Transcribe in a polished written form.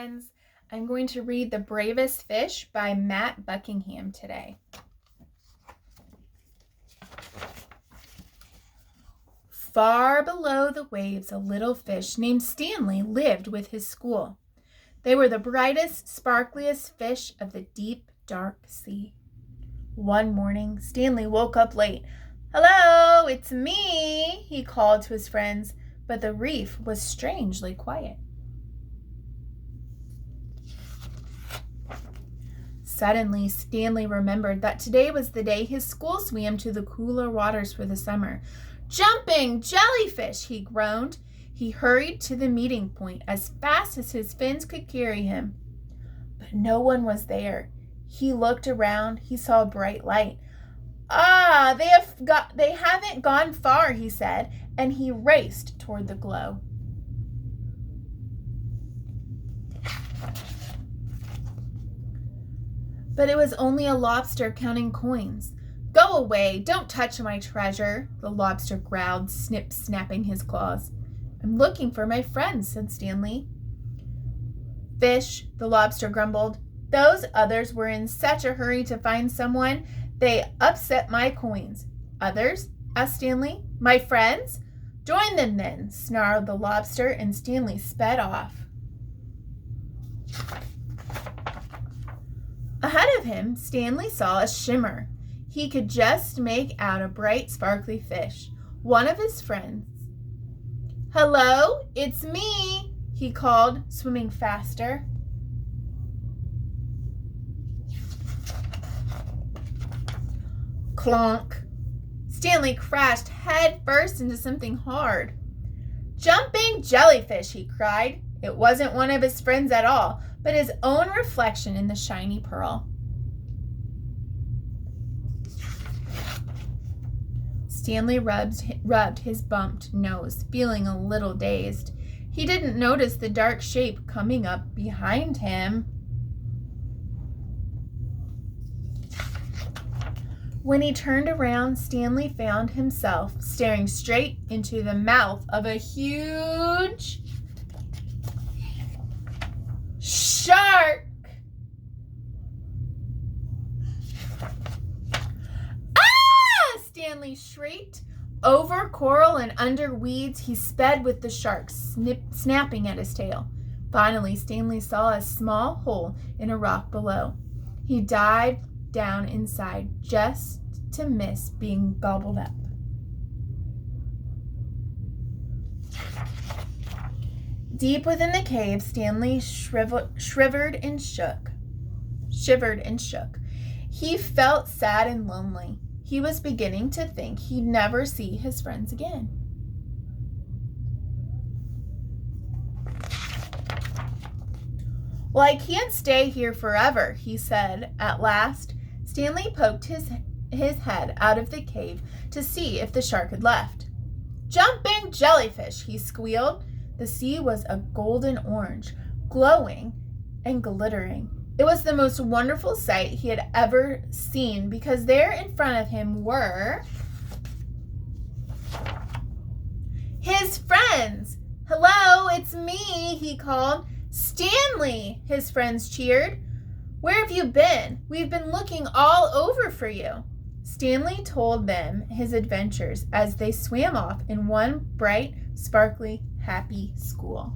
friends. I'm going to read The Bravest Fish by Matt Buckingham today. Far below the waves, a little fish named Stanley lived with his school. They were the brightest, sparkliest fish of the deep, dark sea. One morning, Stanley woke up late. "Hello, it's me," he called to his friends, but the reef was strangely quiet. Suddenly, Stanley remembered that today was the day his school swam to the cooler waters for the summer. "Jumping jellyfish," he groaned. He hurried to the meeting point as fast as his fins could carry him. But no one was there. He looked around. He saw a bright light. They haven't gone far," he said, and he raced toward the glow. But it was only a lobster counting coins. "Go away, don't touch my treasure," the lobster growled, snapping his claws. "I'm looking for my friends," said Stanley. "Fish," the lobster grumbled. "Those others were in such a hurry to find someone, they upset my coins." "Others?" asked Stanley. "My friends?" "Join them then," snarled the lobster, and Stanley sped off. Ahead of him, Stanley saw a shimmer. He could just make out a bright, sparkly fish, one of his friends. "Hello, it's me," he called, swimming faster. Clonk! Stanley crashed head first into something hard. "Jumping jellyfish," he cried. It wasn't one of his friends at all, but his own reflection in the shiny pearl. Stanley rubbed his bumped nose, feeling a little dazed. He didn't notice the dark shape coming up behind him. When he turned around, Stanley found himself staring straight into the mouth of a huge shark. "Ah!" Stanley shrieked. Over coral and under weeds, he sped with the shark, snapping at his tail. Finally, Stanley saw a small hole in a rock below. He dived down inside just to miss being gobbled up. Deep within the cave, Stanley shivered and shook. He felt sad and lonely. He was beginning to think he'd never see his friends again. "Well, I can't stay here forever," he said at last. Stanley poked his head out of the cave to see if the shark had left. "Jumping jellyfish," he squealed. The sea was a golden orange, glowing and glittering. It was the most wonderful sight he had ever seen because there in front of him were his friends. "Hello, it's me," he called. "Stanley," his friends cheered. "Where have you been? We've been looking all over for you." Stanley told them his adventures as they swam off in one bright, sparkly, happy school.